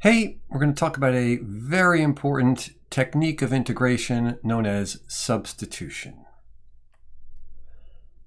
Hey, we're going to talk about a very important technique of integration known as substitution.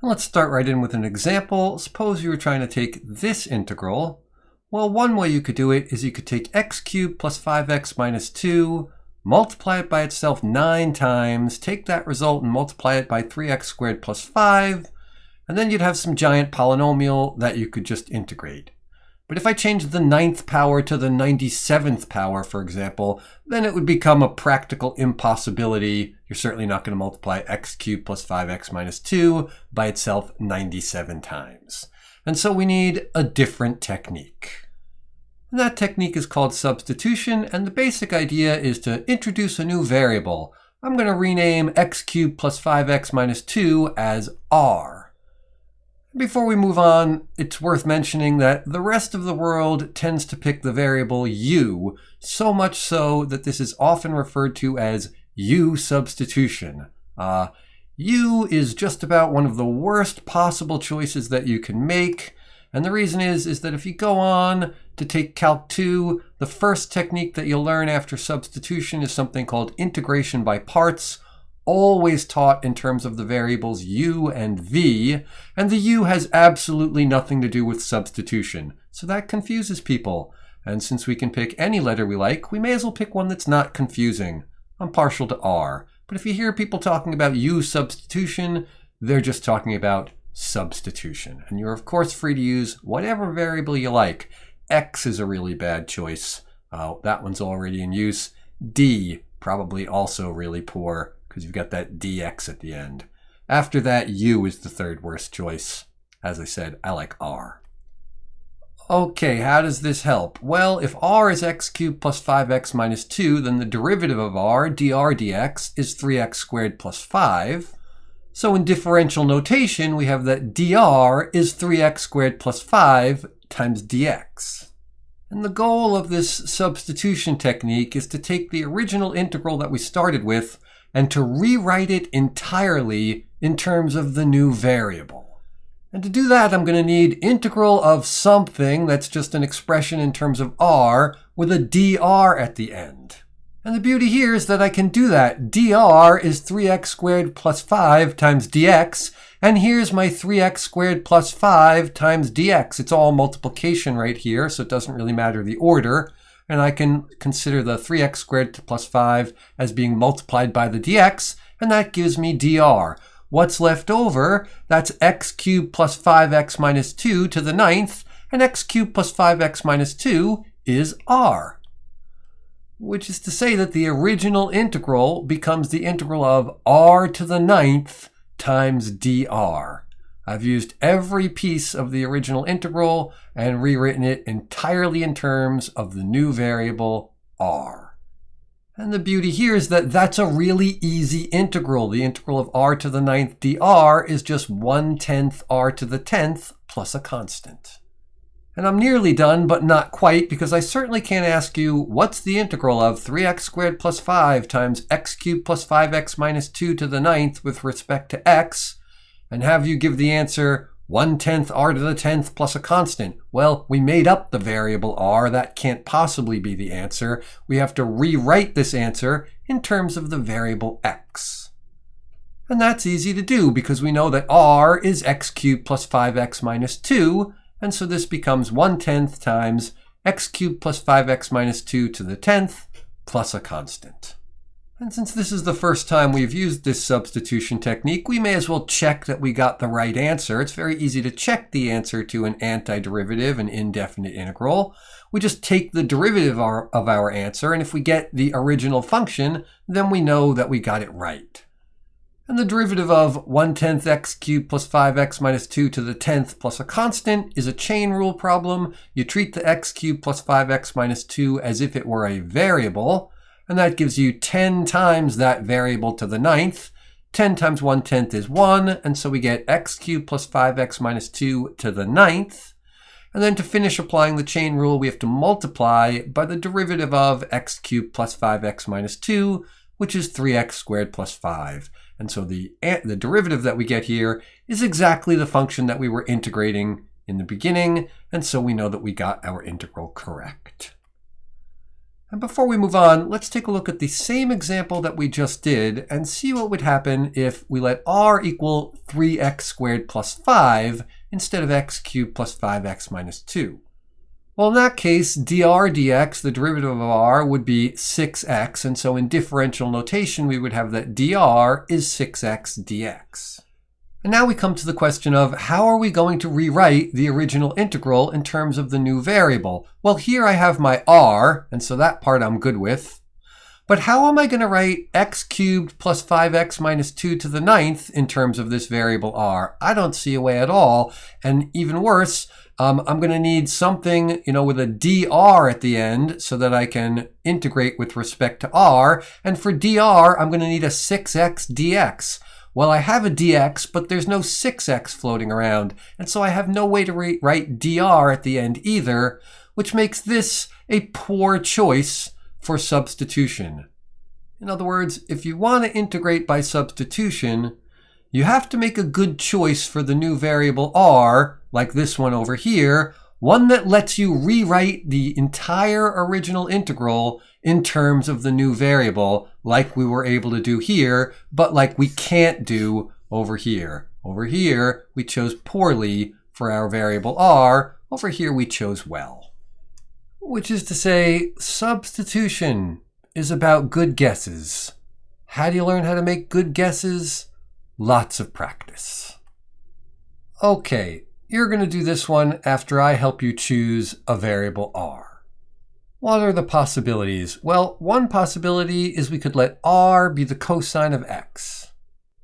And let's start right in with an example. Suppose you were trying to take this integral. Well, one way you could do it is you could take x cubed plus 5x minus 2, multiply it by itself 9 times, take that result and multiply it by 3x squared plus 5, and then you'd have some giant polynomial that you could just integrate. But if I change the 9th power to the 97th power, for example, then it would become a practical impossibility. You're certainly not going to multiply x cubed plus 5x minus 2 by itself 97 times. And so we need a different technique. And that technique is called substitution, and the basic idea is to introduce a new variable. I'm going to rename x cubed plus 5x minus 2 as r. Before we move on, it's worth mentioning that the rest of the world tends to pick the variable u, so much so that this is often referred to as u substitution. U is just about one of the worst possible choices that you can make, and the reason is that if you go on to take Calc 2, the first technique that you'll learn after substitution is something called integration by parts, always taught in terms of the variables u and v, and the u has absolutely nothing to do with substitution. So that confuses people. And since we can pick any letter we like, we may as well pick one that's not confusing. I'm partial to r. But if you hear people talking about u substitution, they're just talking about substitution. And you're of course free to use whatever variable you like. X is a really bad choice. That one's already in use. D, probably also really poor, because you've got that dx at the end. After that, u is the third worst choice. As I said, I like r. Okay, how does this help? Well, if r is x cubed plus 5x minus 2, then the derivative of r, dr dx, is 3x squared plus 5. So in differential notation, we have that dr is 3x squared plus 5 times dx. And the goal of this substitution technique is to take the original integral that we started with and to rewrite it entirely in terms of the new variable. And to do that, I'm going to need integral of something that's just an expression in terms of r with a dr at the end. And the beauty here is that I can do that. Dr is 3x squared plus 5 times dx, and here's my 3x squared plus 5 times dx. It's all multiplication right here, so it doesn't really matter the order. And I can consider the 3x squared plus 5 as being multiplied by the dx, and that gives me dr. What's left over? That's x cubed plus 5x minus 2 to the 9th, and x cubed plus 5x minus 2 is r. Which is to say that the original integral becomes the integral of r to the 9th times dr. I've used every piece of the original integral and rewritten it entirely in terms of the new variable r. And the beauty here is that that's a really easy integral. The integral of r to the 9th dr is just 1/10 r to the 10th plus a constant. And I'm nearly done, but not quite, because I certainly can't ask you, what's the integral of 3x squared plus 5 times x cubed plus 5x minus 2 to the 9th with respect to x, and have you give the answer 1/10 r to the 10th plus a constant. Well, we made up the variable r. That can't possibly be the answer. We have to rewrite this answer in terms of the variable x. And that's easy to do because we know that r is x cubed plus 5x minus 2, and so this becomes 1/10 times x cubed plus 5x minus 2 to the 10th plus a constant. And since this is the first time we've used this substitution technique, we may as well check that we got the right answer. It's very easy to check the answer to an antiderivative, an indefinite integral. We just take the derivative of our answer, and if we get the original function, then we know that we got it right. And the derivative of 1/10 x cubed plus 5x minus 2 to the 10th plus a constant is a chain rule problem. You treat the x cubed plus 5x minus 2 as if it were a variable, and that gives you 10 times that variable to the 9th. 10 times 1/10 is 1, and so we get x cubed plus 5x minus 2 to the 9th. And then to finish applying the chain rule, we have to multiply by the derivative of x cubed plus 5x minus 2, which is 3x squared plus 5. And so the derivative that we get here is exactly the function that we were integrating in the beginning, and so we know that we got our integral correct. And before we move on, let's take a look at the same example that we just did and see what would happen if we let r equal 3x squared plus 5 instead of x cubed plus 5x minus 2. Well, in that case, dr dx, the derivative of r, would be 6x. And so in differential notation, we would have that dr is 6x dx. And now we come to the question of how are we going to rewrite the original integral in terms of the new variable? Well, here I have my r, and so that part I'm good with. But how am I going to write x cubed plus 5x minus 2 to the 9th in terms of this variable r? I don't see a way at all. And even worse, I'm going to need something, with a dr at the end so that I can integrate with respect to r. And for dr, I'm going to need a 6x dx. Well, I have a dx, but there's no 6x floating around. And so I have no way to write dr at the end either, which makes this a poor choice for substitution. In other words, if you want to integrate by substitution, you have to make a good choice for the new variable r, like this one over here, one that lets you rewrite the entire original integral in terms of the new variable, like we were able to do here, but like we can't do over here. Over here, we chose poorly for our variable r. Over here, we chose well. Which is to say, substitution is about good guesses. How do you learn how to make good guesses? Lots of practice. Okay, you're going to do this one after I help you choose a variable r. What are the possibilities? Well, one possibility is we could let r be the cosine of x.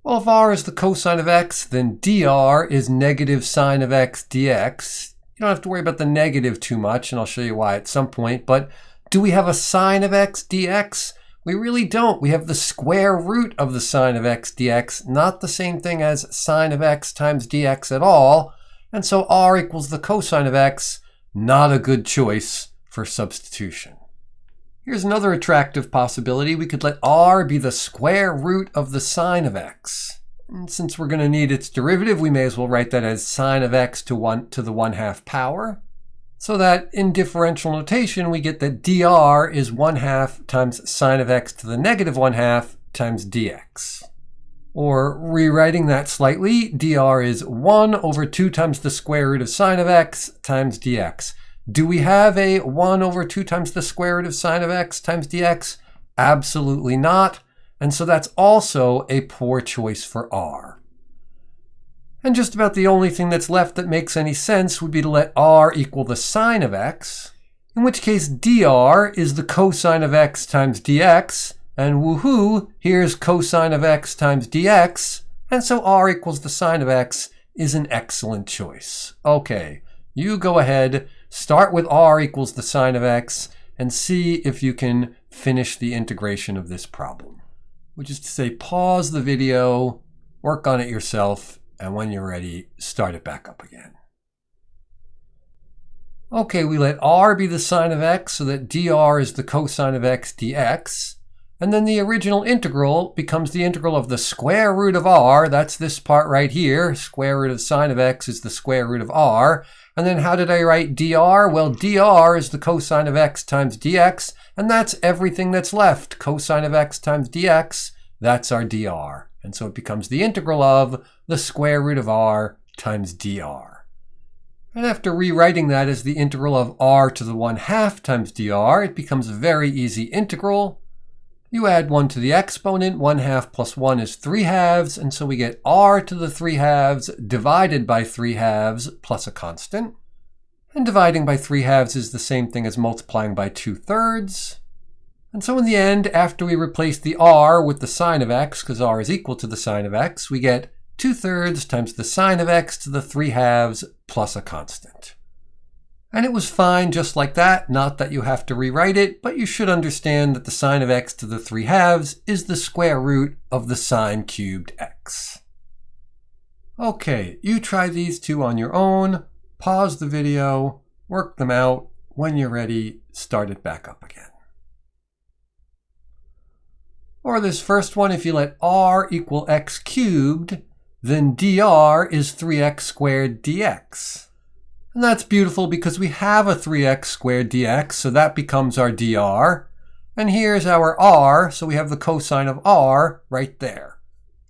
Well, if r is the cosine of x, then dr is negative sine of x dx. You don't have to worry about the negative too much, and I'll show you why at some point. But do we have a sine of x dx? We really don't. We have the square root of the sine of x dx, not the same thing as sine of x times dx at all. And so r equals the cosine of x, not a good choice for substitution. Here's another attractive possibility. We could let r be the square root of the sine of x. And since we're going to need its derivative, we may as well write that as sine of x to the 1/2 power. So that in differential notation, we get that dr is 1/2 times sine of x to the negative 1/2 times dx. Or rewriting that slightly, dr is 1 over 2 times the square root of sine of x times dx. Do we have a 1 over 2 times the square root of sine of x times dx? Absolutely not. And so that's also a poor choice for r. And just about the only thing that's left that makes any sense would be to let r equal the sine of x, in which case dr is the cosine of x times dx, and woohoo, here's cosine of x times dx, and so r equals the sine of x is an excellent choice. Okay, you go ahead, start with r equals the sine of x, and see if you can finish the integration of this problem. Which is to say, pause the video, work on it yourself, and when you're ready, start it back up again. Okay, we let r be the sine of x so that dr is the cosine of x dx. And then the original integral becomes the integral of the square root of r. That's this part right here. Square root of sine of x is the square root of r. And then how did I write dr? Well, dr is the cosine of x times dx. And that's everything that's left. Cosine of x times dx, that's our dr. And so it becomes the integral of the square root of r times dr. And after rewriting that as the integral of r to the 1/2 times dr, it becomes a very easy integral. You add 1 to the exponent, 1/2 plus 1 is 3/2, and so we get r to the 3/2 divided by 3/2 plus a constant. And dividing by 3/2 is the same thing as multiplying by 2/3. And so in the end, after we replace the r with the sine of x, because r is equal to the sine of x, we get 2/3 times the sine of x to the 3/2 plus a constant. And it was fine just like that, not that you have to rewrite it, but you should understand that the sine of x to the 3/2 is the square root of the sine cubed x. Okay, you try these two on your own, pause the video, work them out. When you're ready, start it back up again. Or this first one, if you let r equal x cubed, then dr is 3x squared dx. And that's beautiful because we have a 3x squared dx, so that becomes our dr. And here's our r, so we have the cosine of r right there.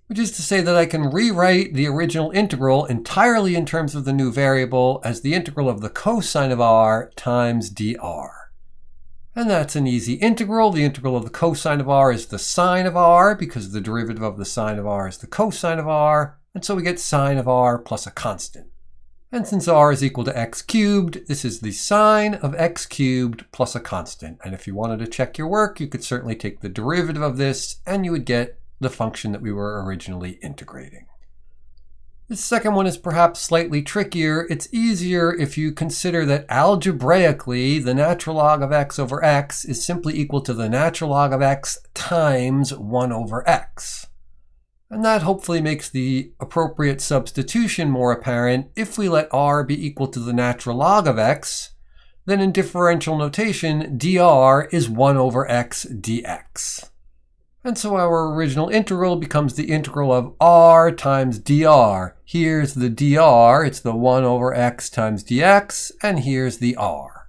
Which is to say that I can rewrite the original integral entirely in terms of the new variable as the integral of the cosine of r times dr. And that's an easy integral. The integral of the cosine of r is the sine of r, because the derivative of the sine of r is the cosine of r, and so we get sine of r plus a constant. And since r is equal to x cubed, this is the sine of x cubed plus a constant. And if you wanted to check your work, you could certainly take the derivative of this, and you would get the function that we were originally integrating. The second one is perhaps slightly trickier. It's easier if you consider that algebraically the natural log of x over x is simply equal to the natural log of x times 1 over x. And that hopefully makes the appropriate substitution more apparent. If we let r be equal to the natural log of x, then in differential notation, dr is 1 over x dx. And so our original integral becomes the integral of r times dr. Here's the dr, it's the 1 over x times dx, and here's the r.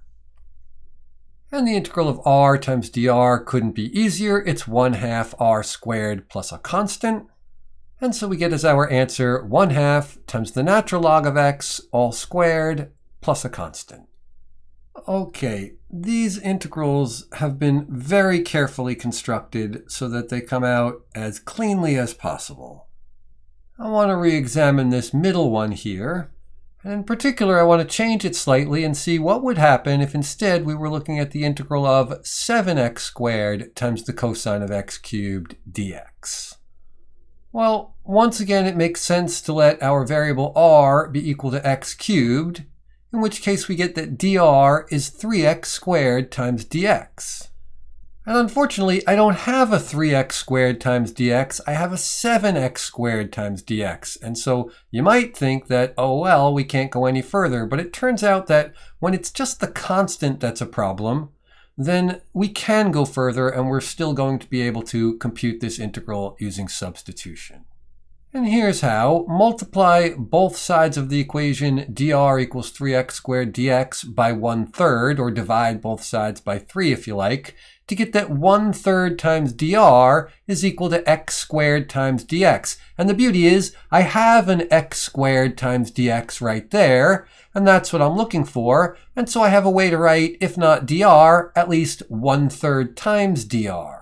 And the integral of r times dr couldn't be easier. It's 1/2 r squared plus a constant. And so we get as our answer 1/2 times the natural log of x all squared plus a constant. Okay, these integrals have been very carefully constructed so that they come out as cleanly as possible. I want to re-examine this middle one here. And in particular, I want to change it slightly and see what would happen if instead we were looking at the integral of 7x squared times the cosine of x cubed dx. Well, once again, it makes sense to let our variable r be equal to x cubed, in which case we get that dr is 3x squared times dx. And unfortunately, I don't have a 3x squared times dx, I have a 7x squared times dx. And so you might think that, oh well, we can't go any further, but it turns out that when it's just the constant that's a problem, then we can go further and we're still going to be able to compute this integral using substitution. And here's how. Multiply both sides of the equation dr equals 3x squared dx by 1/3, or divide both sides by 3 if you like, to get that 1/3 times dr is equal to x squared times dx. And the beauty is, I have an x squared times dx right there, and that's what I'm looking for. And so I have a way to write, if not dr, at least 1/3 times dr.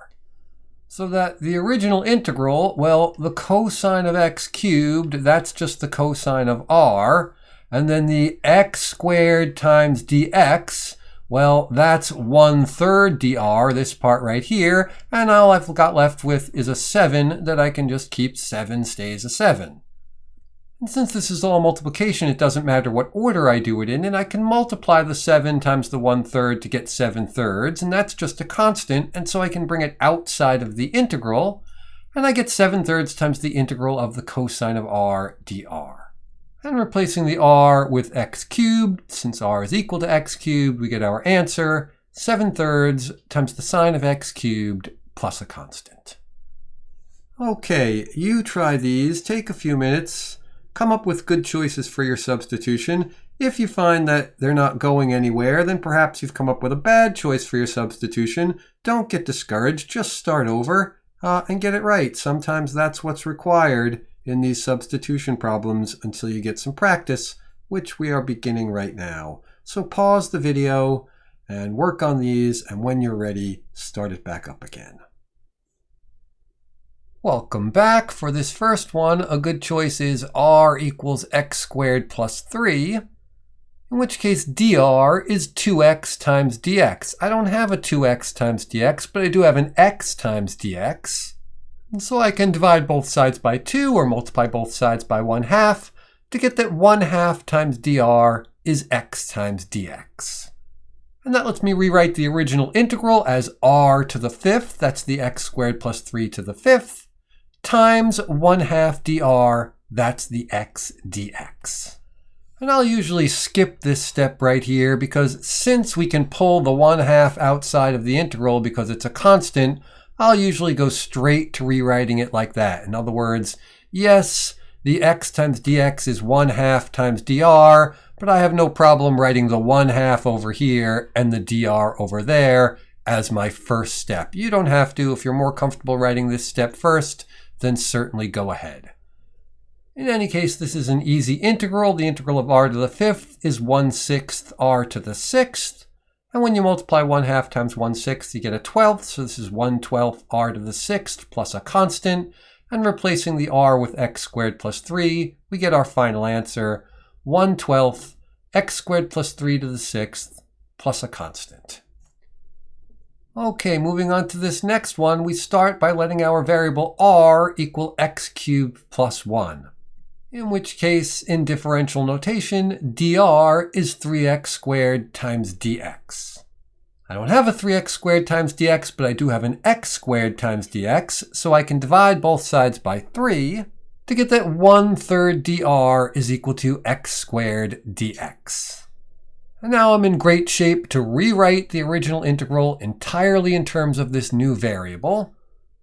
So that the original integral, well, the cosine of x cubed, that's just the cosine of r. And then the x squared times dx, well, that's 1/3 dr, this part right here. And all I've got left with is a 7 that I can just keep. 7 stays a 7. And since this is all multiplication, it doesn't matter what order I do it in, and I can multiply the 7 times the 1/3 to get 7/3, and that's just a constant, and so I can bring it outside of the integral, and I get 7/3 times the integral of the cosine of r dr. And replacing the r with x cubed, since r is equal to x cubed, we get our answer, 7/3 times the sine of x cubed plus a constant. Okay, you try these, take a few minutes, come up with good choices for your substitution. If you find that they're not going anywhere, then perhaps you've come up with a bad choice for your substitution. Don't get discouraged, just start over and get it right. Sometimes that's what's required in these substitution problems until you get some practice, which we are beginning right now. So pause the video and work on these, and when you're ready, start it back up again. Welcome back. For this first one, a good choice is r equals x squared plus 3, in which case dr is 2x times dx. I don't have a 2x times dx, but I do have an x times dx. And so I can divide both sides by 2 or multiply both sides by 1/2 to get that 1/2 times dr is x times dx. And that lets me rewrite the original integral as r to the 5th, that's the x squared plus 3 to the 5th, times 1/2 dr, that's the x dx. And I'll usually skip this step right here because since we can pull the 1/2 outside of the integral because it's a constant, I'll usually go straight to rewriting it like that. In other words, yes, the x times dx is 1/2 times dr, but I have no problem writing the 1/2 over here and the dr over there. as my first step. You don't have to. If you're more comfortable writing this step first, then certainly go ahead. In any case, this is an easy integral. The integral of r to the 5th is 1/6 r to the 6th. And when you multiply 1/2 times 1/6, you get a 12th. So this is 1/12 r to the 6th plus a constant. And replacing the r with x squared plus 3, we get our final answer, 1/12 x squared plus 3 to the 6th plus a constant. Okay, moving on to this next one, we start by letting our variable r equal x cubed plus 1. In which case, in differential notation, dr is 3x squared times dx. I don't have a 3x squared times dx, but I do have an x squared times dx, so I can divide both sides by 3 to get that 1/3 dr is equal to x squared dx. And now I'm in great shape to rewrite the original integral entirely in terms of this new variable.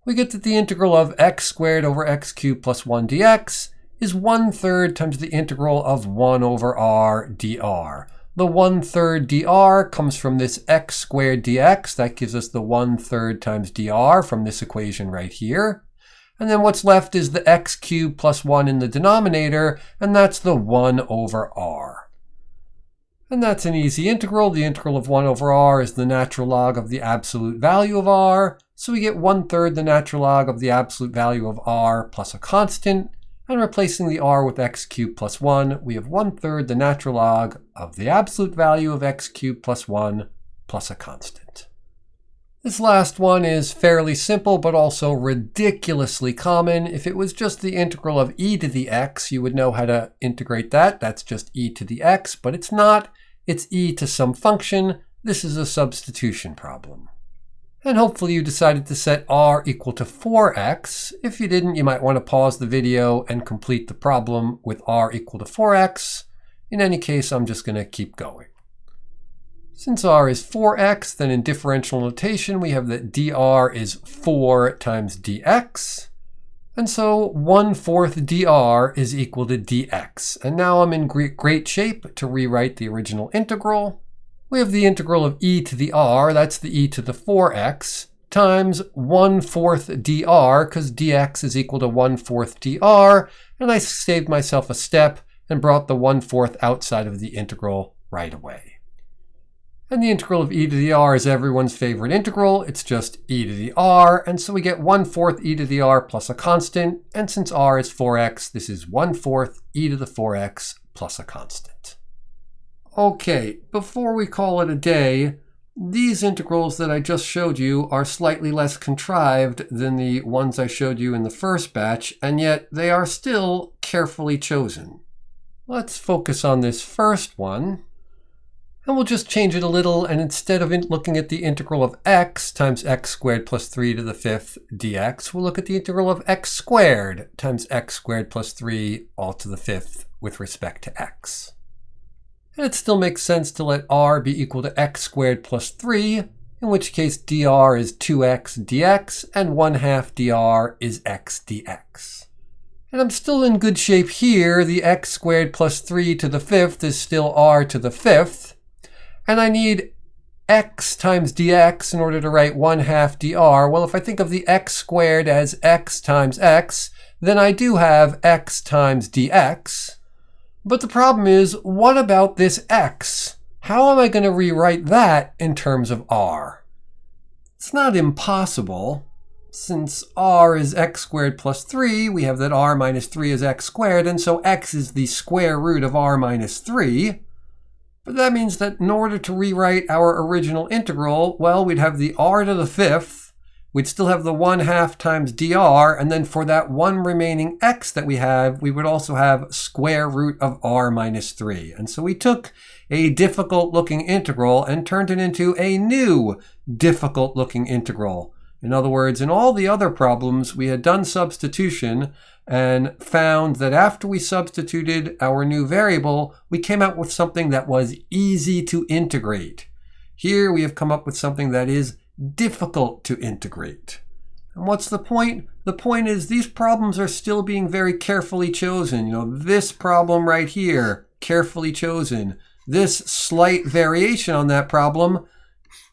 We get that the integral of x squared over x cubed plus 1 dx is 1/3 times the integral of 1 over r dr. The 1/3 dr comes from this x squared dx. That gives us the 1/3 times dr from this equation right here. And then what's left is the x cubed plus 1 in the denominator, and that's the 1 over r. And that's an easy integral. The integral of 1 over r is the natural log of the absolute value of r. So we get 1/3 the natural log of the absolute value of r plus a constant. And replacing the r with x cubed plus 1, we have 1/3 the natural log of the absolute value of x cubed plus 1 plus a constant. This last one is fairly simple, but also ridiculously common. If it was just the integral of e to the x, you would know how to integrate that. That's just e to the x, but it's not. It's e to some function. This is a substitution problem. And hopefully you decided to set r equal to 4x. If you didn't, you might want to pause the video and complete the problem with r equal to 4x. In any case, I'm just going to keep going. Since r is 4x, then in differential notation, we have that dr is 4 times dx. And so 1/4 dr is equal to dx. And now I'm in great shape to rewrite the original integral. We have the integral of e to the r, that's the e to the 4x, times 1/4 dr, because dx is equal to 1/4 dr, and I saved myself a step and brought the 1/4 outside of the integral right away. And the integral of e to the r is everyone's favorite integral. It's just e to the r, and so we get 1/4 e to the r plus a constant, and since r is 4x, this is 1/4 e to the 4x plus a constant. Okay, before we call it a day, these integrals that I just showed you are slightly less contrived than the ones I showed you in the first batch, and yet they are still carefully chosen. Let's focus on this first one, and we'll just change it a little, and instead of looking at the integral of x times x squared plus 3 to the 5th dx, we'll look at the integral of x squared times x squared plus 3 all to the 5th with respect to x. And it still makes sense to let r be equal to x squared plus 3, in which case dr is 2x dx, and 1/2 dr is x dx. And I'm still in good shape here. The x squared plus 3 to the 5th is still r to the 5th. And I need x times dx in order to write 1/2 dr. Well, if I think of the x squared as x times x, then I do have x times dx. But the problem is, what about this x? How am I going to rewrite that in terms of r? It's not impossible. Since r is x squared plus 3, we have that r minus 3 is x squared, and so x is the square root of r minus 3. But that means that in order to rewrite our original integral, well, we'd have the r to the 5th, we'd still have the 1/2 times dr, and then for that one remaining x that we have, we would also have square root of r minus 3. And so we took a difficult looking integral and turned it into a new difficult looking integral. In other words, in all the other problems, we had done substitution and found that after we substituted our new variable, we came out with something that was easy to integrate. Here we have come up with something that is difficult to integrate. And what's the point? The point is these problems are still being very carefully chosen. You know, this problem right here, carefully chosen. This slight variation on that problem,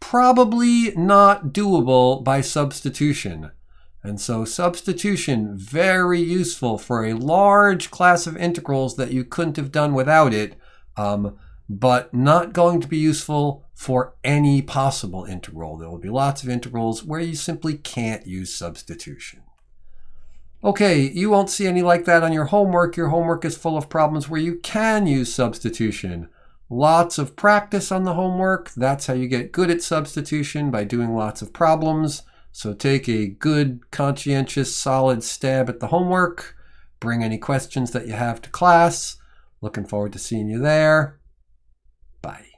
probably not doable by substitution. And so substitution, very useful for a large class of integrals that you couldn't have done without it, but not going to be useful for any possible integral. There will be lots of integrals where you simply can't use substitution. Okay, you won't see any like that on your homework. Your homework is full of problems where you can use substitution. Lots of practice on the homework. That's how you get good at substitution, by doing lots of problems. So take a good, conscientious, solid stab at the homework. Bring any questions that you have to class. Looking forward to seeing you there. Bye.